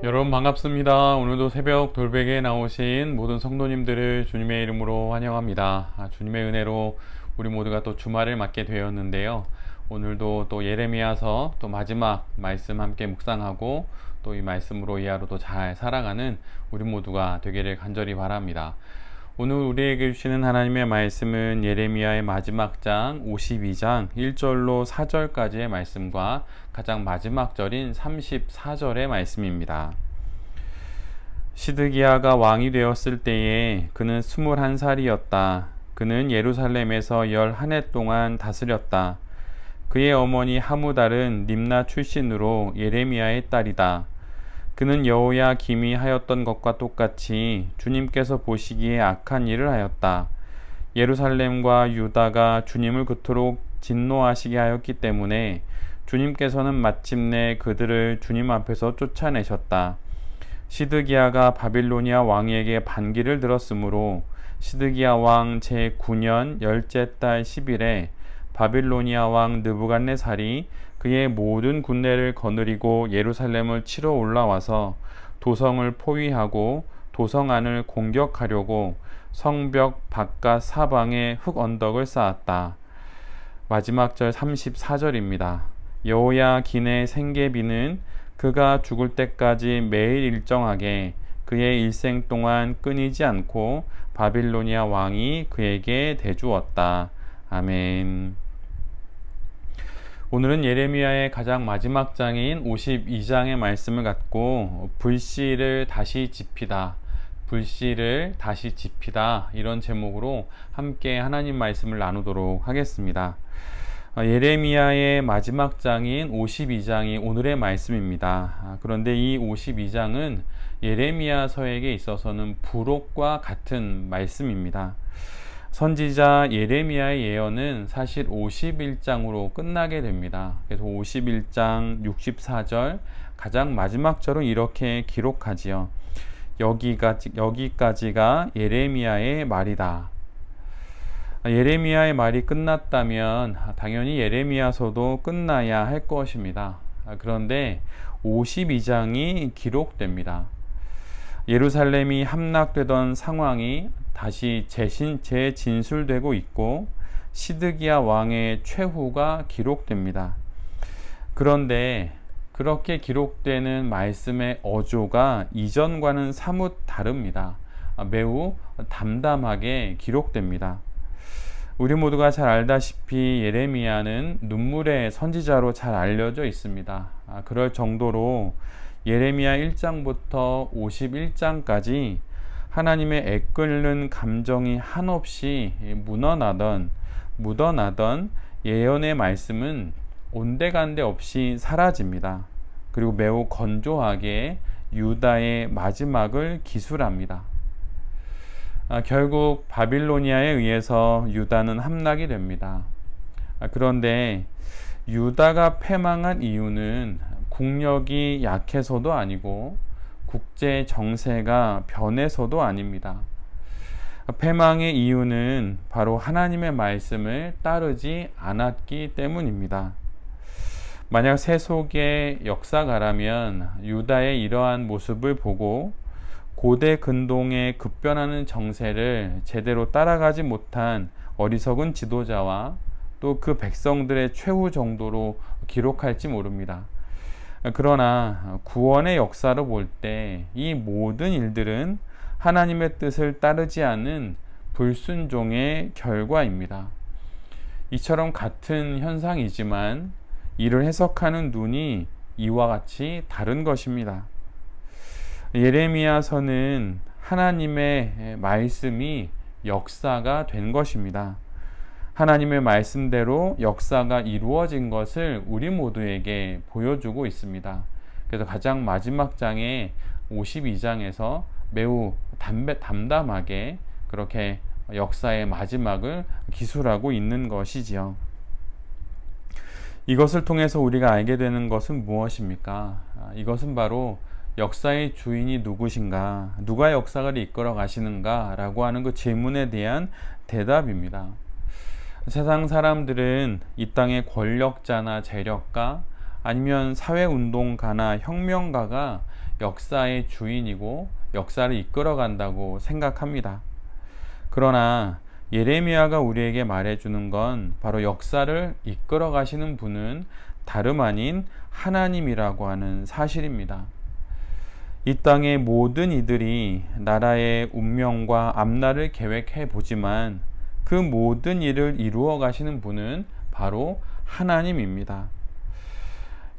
여러분 반갑습니다. 오늘도 새벽 돌베개에 나오신 모든 성도님들을 주님의 이름으로 환영합니다. 주님의 은혜로 우리 모두가 또 주말을 맞게 되었는데요. 오늘도 또 예레미야서 또 마지막 말씀 함께 묵상하고 또 이 말씀으로 이 하루도 잘 살아가는 우리 모두가 되기를 간절히 바랍니다. 오늘 우리에게 주시는 하나님의 말씀은 예레미야의 마지막 장 52장 1절로 4절까지의 말씀과 가장 마지막 절인 34절의 말씀입니다. 시드기야가 왕이 되었을 때에 그는 21살이었다. 그는 예루살렘에서 11해 동안 다스렸다. 그의 어머니 하무달은 림나 출신으로 예레미야의 딸이다. 그는 여호야김이 하였던 것과 똑같이 주님께서 보시기에 악한 일을 하였다. 예루살렘과 유다가 주님을 그토록 진노하시게 하였기 때문에 주님께서는 마침내 그들을 주님 앞에서 쫓아내셨다. 시드기야가 바빌로니아 왕에게 반기를 들었으므로 시드기야 왕 제9년 열째 달 10일에 바빌로니아 왕 느부갓네살이 그의 모든 군대를 거느리고 예루살렘을 치러 올라와서 도성을 포위하고 도성 안을 공격하려고 성벽 바깥 사방에 흙 언덕을 쌓았다. 마지막 절 34절입니다. 여호야긴의 생계비는 그가 죽을 때까지 매일 일정하게 그의 일생 동안 끊이지 않고 바빌로니아 왕이 그에게 대주었다. 아멘. 오늘은 예레미야의 가장 마지막 장인 52장의 말씀을 갖고 불씨를 다시 지피다, 불씨를 다시 지피다 이런 제목으로 함께 하나님 말씀을 나누도록 하겠습니다. 예레미야의 마지막 장인 52장이 오늘의 말씀입니다. 그런데 이 52장은 예레미야서에게 있어서는 부록과 같은 말씀입니다. 선지자 예레미야의 예언은 사실 51장으로 끝나게 됩니다. 그래서 51장 64절 가장 마지막 절은 이렇게 기록하지요. 여기까지가 예레미야의 말이다. 예레미야의 말이 끝났다면 당연히 예레미야서도 끝나야 할 것입니다. 그런데 52장이 기록됩니다. 예루살렘이 함락되던 상황이 다시 재진술되고 있고 시드기야 왕의 최후가 기록됩니다. 그런데 그렇게 기록되는 말씀의 어조가 이전과는 사뭇 다릅니다. 매우 담담하게 기록됩니다. 우리 모두가 잘 알다시피 예레미야는 눈물의 선지자로 잘 알려져 있습니다. 그럴 정도로 예레미야 1장부터 51장까지 하나님의 애끓는 감정이 한없이 묻어나던 예언의 말씀은 온데간데 없이 사라집니다. 그리고 매우 건조하게 유다의 마지막을 기술합니다. 결국 바빌로니아에 의해서 유다는 함락이 됩니다. 그런데 유다가 패망한 이유는 국력이 약해서도 아니고 국제 정세가 변해서도 아닙니다. 패망의 이유는 바로 하나님의 말씀을 따르지 않았기 때문입니다. 만약 세속의 역사가라면 유다의 이러한 모습을 보고 고대 근동의 급변하는 정세를 제대로 따라가지 못한 어리석은 지도자와 또 그 백성들의 최후 정도로 기록할지 모릅니다. 그러나 구원의 역사를 볼 때 이 모든 일들은 하나님의 뜻을 따르지 않은 불순종의 결과입니다. 이처럼 같은 현상이지만 이를 해석하는 눈이 이와 같이 다른 것입니다. 예레미야서는 하나님의 말씀이 역사가 된 것입니다. 하나님의 말씀대로 역사가 이루어진 것을 우리 모두에게 보여주고 있습니다. 그래서 가장 마지막 장의 52장에서 매우 담담하게 그렇게 역사의 마지막을 기술하고 있는 것이지요. 이것을 통해서 우리가 알게 되는 것은 무엇입니까? 이것은 바로 역사의 주인이 누구신가, 누가 역사를 이끌어 가시는가 라고 하는 그 질문에 대한 대답입니다. 세상 사람들은 이 땅의 권력자나 재력가 아니면 사회운동가나 혁명가가 역사의 주인이고 역사를 이끌어간다고 생각합니다. 그러나 예레미야가 우리에게 말해주는 건 바로 역사를 이끌어 가시는 분은 다름 아닌 하나님이라고 하는 사실입니다. 이 땅의 모든 이들이 나라의 운명과 앞날을 계획해 보지만 그 모든 일을 이루어 가시는 분은 바로 하나님입니다.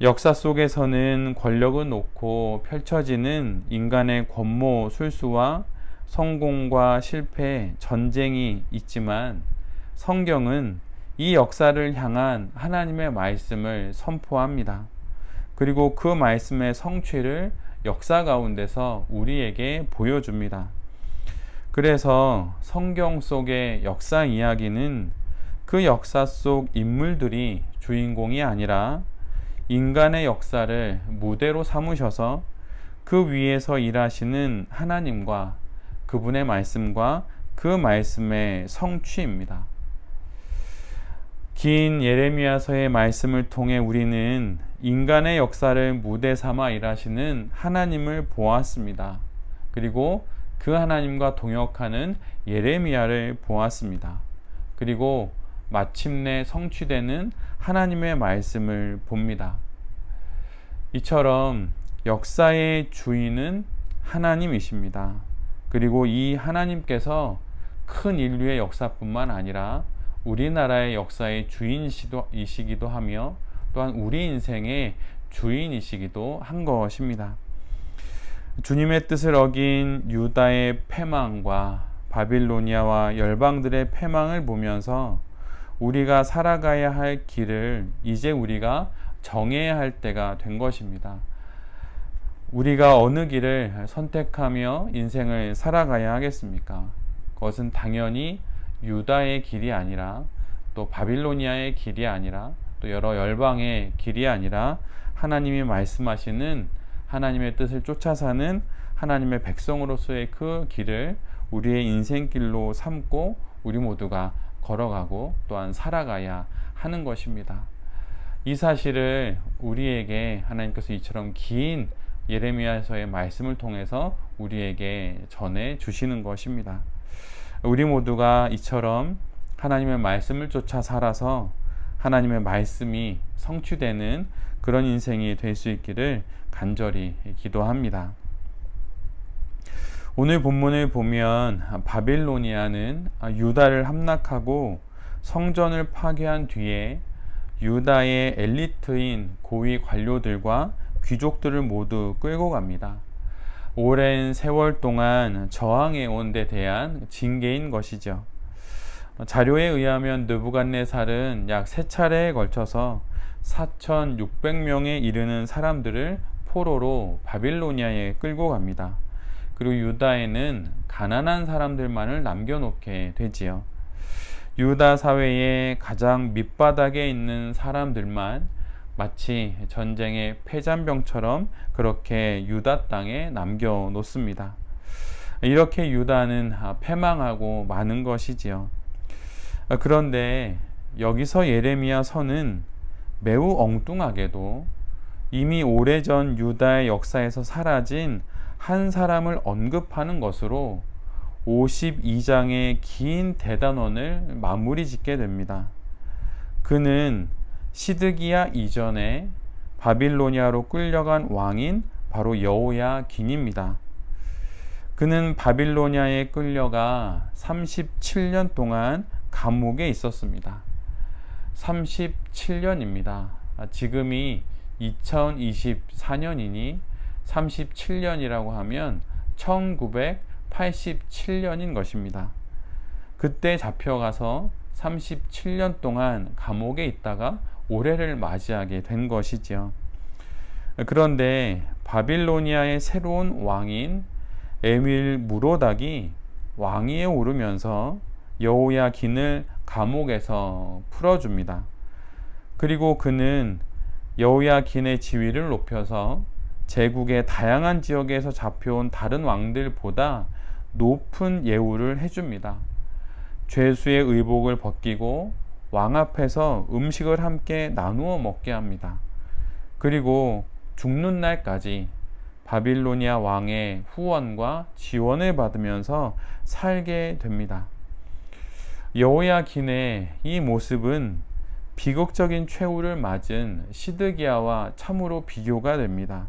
역사 속에서는 권력을 놓고 펼쳐지는 인간의 권모 술수와 성공과 실패, 전쟁이 있지만 성경은 이 역사를 향한 하나님의 말씀을 선포합니다. 그리고 그 말씀의 성취를 역사 가운데서 우리에게 보여줍니다. 그래서 성경 속의 역사 이야기는 그 역사 속 인물들이 주인공이 아니라 인간의 역사를 무대로 삼으셔서 그 위에서 일하시는 하나님과 그분의 말씀과 그 말씀의 성취입니다. 긴 예레미야서의 말씀을 통해 우리는 인간의 역사를 무대 삼아 일하시는 하나님을 보았습니다. 그리고 그 하나님과 동역하는 예레미야를 보았습니다. 그리고 마침내 성취되는 하나님의 말씀을 봅니다. 이처럼 역사의 주인은 하나님이십니다. 그리고 이 하나님께서 큰 인류의 역사뿐만 아니라 우리나라의 역사의 주인이시기도 하며 또한 우리 인생의 주인이시기도 한 것입니다. 주님의 뜻을 어긴 유다의 패망과 바빌로니아와 열방들의 패망을 보면서 우리가 살아가야 할 길을 이제 우리가 정해야 할 때가 된 것입니다. 우리가 어느 길을 선택하며 인생을 살아가야 하겠습니까? 그것은 당연히 유다의 길이 아니라 또 바빌로니아의 길이 아니라 또 여러 열방의 길이 아니라 하나님이 말씀하시는 하나님의 뜻을 쫓아 사는 하나님의 백성으로서의 그 길을 우리의 인생길로 삼고 우리 모두가 걸어가고 또한 살아가야 하는 것입니다. 이 사실을 우리에게 하나님께서 이처럼 긴 예레미야서의 말씀을 통해서 우리에게 전해 주시는 것입니다. 우리 모두가 이처럼 하나님의 말씀을 쫓아 살아서 하나님의 말씀이 성취되는 그런 인생이 될 수 있기를 간절히 기도합니다. 오늘 본문을 보면 바빌로니아는 유다를 함락하고 성전을 파괴한 뒤에 유다의 엘리트인 고위 관료들과 귀족들을 모두 끌고 갑니다. 오랜 세월 동안 저항해 온 데 대한 징계인 것이죠. 자료에 의하면 느부갓네살은 약 3차례에 걸쳐서 4,600명에 이르는 사람들을 포로로 바빌로니아에 끌고 갑니다. 그리고 유다에는 가난한 사람들만을 남겨놓게 되지요. 유다 사회의 가장 밑바닥에 있는 사람들만 마치 전쟁의 패잔병처럼 그렇게 유다 땅에 남겨놓습니다. 이렇게 유다는 패망하고 마는 것이지요. 그런데 여기서 예레미야 서는 매우 엉뚱하게도 이미 오래전 유다의 역사에서 사라진 한 사람을 언급하는 것으로 52장의 긴 대단원을 마무리 짓게 됩니다. 그는 시드기야 이전에 바빌로니아로 끌려간 왕인 바로 여호야긴입니다. 그는 바빌로니아에 끌려가 37년 동안 감옥에 있었습니다. 37년입니다. 지금이 2024년이니 37년이라고 하면 1987년인 것입니다. 그때 잡혀가서 37년 동안 감옥에 있다가 올해를 맞이하게 된 것이지요. 그런데 바빌로니아의 새로운 왕인 에밀 무로닥이 왕위에 오르면서 여호야긴을 감옥에서 풀어줍니다. 그리고 그는 여호야긴의 지위를 높여서 제국의 다양한 지역에서 잡혀온 다른 왕들보다 높은 예우를 해줍니다. 죄수의 의복을 벗기고 왕 앞에서 음식을 함께 나누어 먹게 합니다. 그리고 죽는 날까지 바빌로니아 왕의 후원과 지원을 받으면서 살게 됩니다. 여호야긴의 이 모습은 비극적인 최후를 맞은 시드기야와 참으로 비교가 됩니다.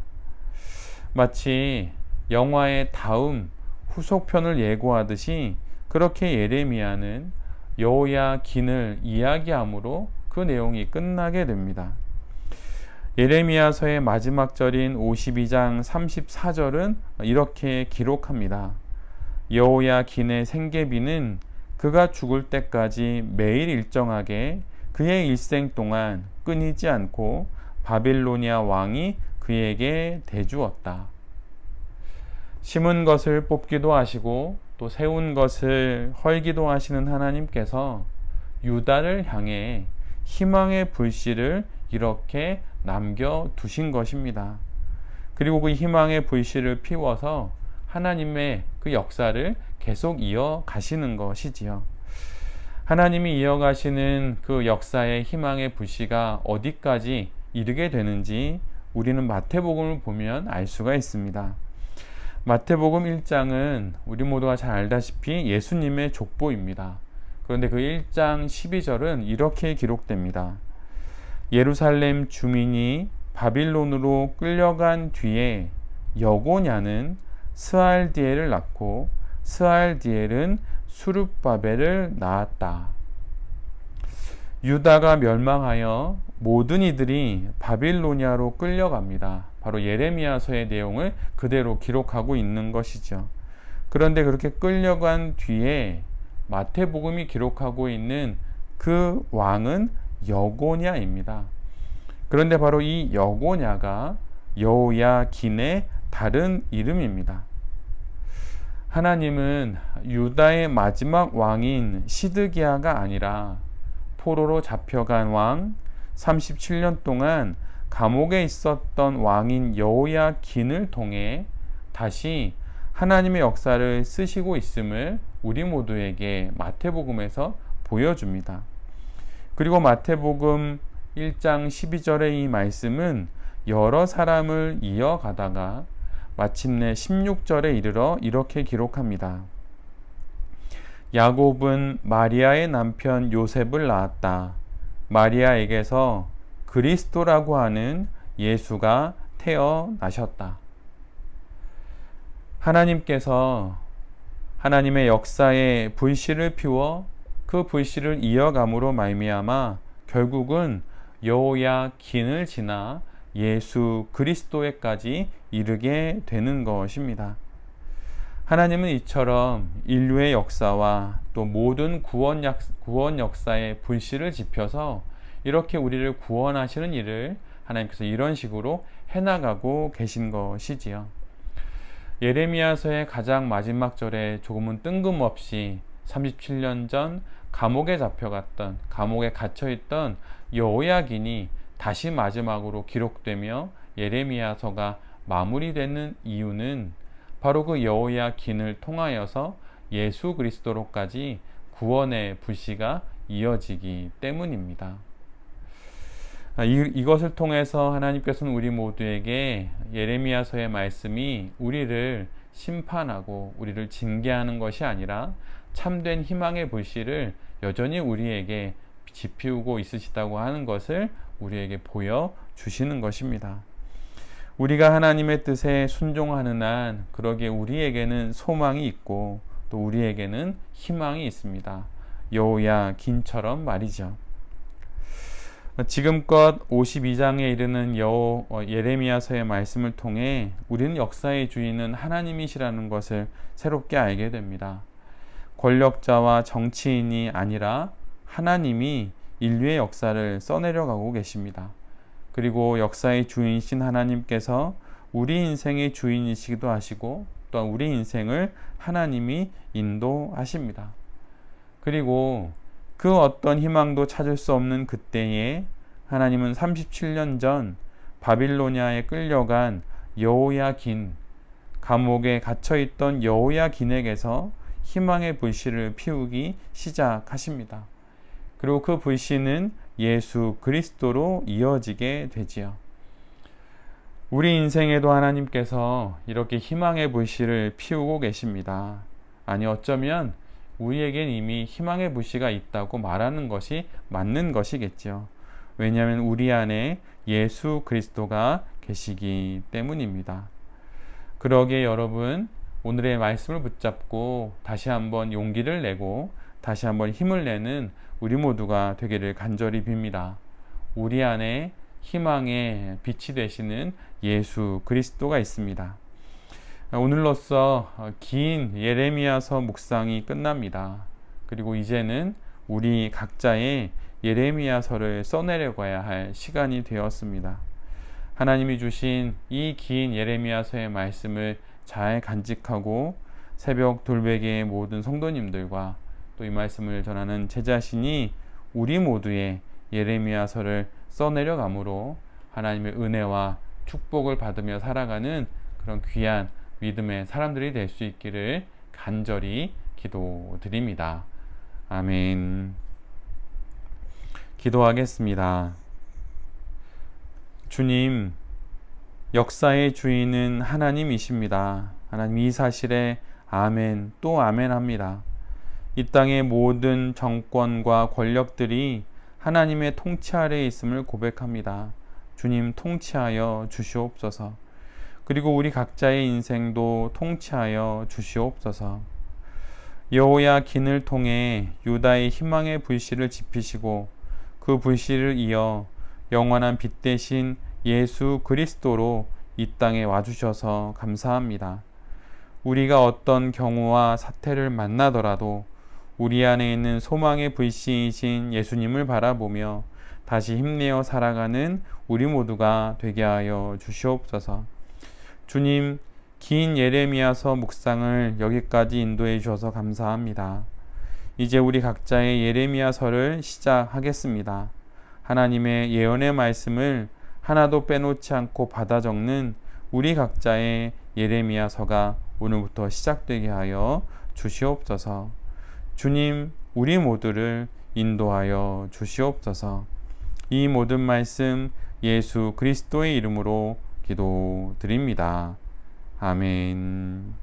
마치 영화의 다음 후속편을 예고하듯이 그렇게 예레미야는 여호야긴을 이야기함으로 그 내용이 끝나게 됩니다. 예레미야서의 마지막 절인 52장 34절은 이렇게 기록합니다. 여호야긴의 생계비는 그가 죽을 때까지 매일 일정하게 그의 일생 동안 끊이지 않고 바빌로니아 왕이 그에게 대주었다. 심은 것을 뽑기도 하시고 또 세운 것을 헐기도 하시는 하나님께서 유다를 향해 희망의 불씨를 이렇게 남겨두신 것입니다. 그리고 그 희망의 불씨를 피워서 하나님의 그 역사를 계속 이어가시는 것이지요. 하나님이 이어가시는 그 역사의 희망의 불씨가 어디까지 이르게 되는지 우리는 마태복음을 보면 알 수가 있습니다. 마태복음 1장은 우리 모두가 잘 알다시피 예수님의 족보입니다. 그런데 그 1장 12절은 이렇게 기록됩니다. 예루살렘 주민이 바빌론으로 끌려간 뒤에 여고냐는 스알디엘을 낳고 스알디엘은 수룹바벨을 낳았다. 유다가 멸망하여 모든 이들이 바빌로니아로 끌려갑니다. 바로 예레미야서의 내용을 그대로 기록하고 있는 것이죠. 그런데 그렇게 끌려간 뒤에 마태복음이 기록하고 있는 그 왕은 여고냐입니다. 그런데 바로 이 여고냐가 여호야긴의 다른 이름입니다. 하나님은 유다의 마지막 왕인 시드기야가 아니라 포로로 잡혀간 왕 37년 동안 감옥에 있었던 왕인 여호야긴을 통해 다시 하나님의 역사를 쓰시고 있음을 우리 모두에게 마태복음에서 보여줍니다. 그리고 마태복음 1장 12절의 이 말씀은 여러 사람을 이어가다가 마침내 16절에 이르러 이렇게 기록합니다. 야곱은 마리아의 남편 요셉을 낳았다. 마리아에게서 그리스도라고 하는 예수가 태어나셨다. 하나님께서 하나님의 역사에 불씨를 피워 그 불씨를 이어감으로 말미암아 결국은 여호야긴을 지나 예수 그리스도에까지 이르게 되는 것입니다. 하나님은 이처럼 인류의 역사와 또 모든 구원 역사의 불씨를 지펴서 이렇게 우리를 구원하시는 일을 하나님께서 이런 식으로 해나가고 계신 것이지요. 예레미야서의 가장 마지막 절에 조금은 뜬금없이 37년 전 감옥에 잡혀갔던, 감옥에 갇혀있던 여호야긴이 다시 마지막으로 기록되며 예레미야서가 마무리되는 이유는 바로 그 여호야긴을 통하여서 예수 그리스도로까지 구원의 불씨가 이어지기 때문입니다. 이것을 통해서 하나님께서는 우리 모두에게 예레미야서의 말씀이 우리를 심판하고 우리를 징계하는 것이 아니라 참된 희망의 불씨를 여전히 우리에게 지피우고 있으시다고 하는 것을 우리에게 보여주시는 것입니다. 우리가 하나님의 뜻에 순종하는 한 그러기에 우리에게는 소망이 있고 또 우리에게는 희망이 있습니다. 여호야긴처럼 말이죠. 지금껏 52장에 이르는 예레미야서의 말씀을 통해 우리는 역사의 주인은 하나님이시라는 것을 새롭게 알게 됩니다. 권력자와 정치인이 아니라 하나님이 인류의 역사를 써내려가고 계십니다. 그리고 역사의 주인이신 하나님께서 우리 인생의 주인이시기도 하시고 또한 우리 인생을 하나님이 인도하십니다. 그리고 그 어떤 희망도 찾을 수 없는 그때에 하나님은 37년 전 바빌로니아에 끌려간 여호야긴, 감옥에 갇혀있던 여호야긴에게서 희망의 불씨를 피우기 시작하십니다. 그리고 그 불씨는 예수 그리스도로 이어지게 되지요. 우리 인생에도 하나님께서 이렇게 희망의 불씨를 피우고 계십니다. 아니, 어쩌면 우리에겐 이미 희망의 불씨가 있다고 말하는 것이 맞는 것이겠죠. 왜냐하면 우리 안에 예수 그리스도가 계시기 때문입니다. 그러기에 여러분, 오늘의 말씀을 붙잡고 다시 한번 용기를 내고 다시 한번 힘을 내는 우리 모두가 되기를 간절히 빕니다. 우리 안에 희망의 빛이 되시는 예수 그리스도가 있습니다. 오늘로써 긴 예레미야서 묵상이 끝납니다. 그리고 이제는 우리 각자의 예레미야서를 써내려가야 할 시간이 되었습니다. 하나님이 주신 이 긴 예레미야서의 말씀을 잘 간직하고 새벽 돌베개의 모든 성도님들과 또 이 말씀을 전하는 제 자신이 우리 모두의 예레미야서를 써내려감으로 하나님의 은혜와 축복을 받으며 살아가는 그런 귀한 믿음의 사람들이 될 수 있기를 간절히 기도드립니다. 아멘. 기도하겠습니다. 주님, 역사의 주인은 하나님이십니다. 하나님, 이 사실에 아멘 또 아멘 합니다. 이 땅의 모든 정권과 권력들이 하나님의 통치 아래에 있음을 고백합니다. 주님, 통치하여 주시옵소서. 그리고 우리 각자의 인생도 통치하여 주시옵소서. 여호야긴을 통해 유다의 희망의 불씨를 지피시고 그 불씨를 이어 영원한 빛 대신 예수 그리스도로 이 땅에 와주셔서 감사합니다. 우리가 어떤 경우와 사태를 만나더라도 우리 안에 있는 소망의 불씨이신 예수님을 바라보며 다시 힘내어 살아가는 우리 모두가 되게 하여 주시옵소서. 주님, 긴 예레미야서 묵상을 여기까지 인도해 주셔서 감사합니다. 이제 우리 각자의 예레미야서를 시작하겠습니다. 하나님의 예언의 말씀을 하나도 빼놓지 않고 받아 적는 우리 각자의 예레미야서가 오늘부터 시작되게 하여 주시옵소서. 주님, 우리 모두를 인도하여 주시옵소서. 이 모든 말씀 예수 그리스도의 이름으로 기도드립니다. 아멘.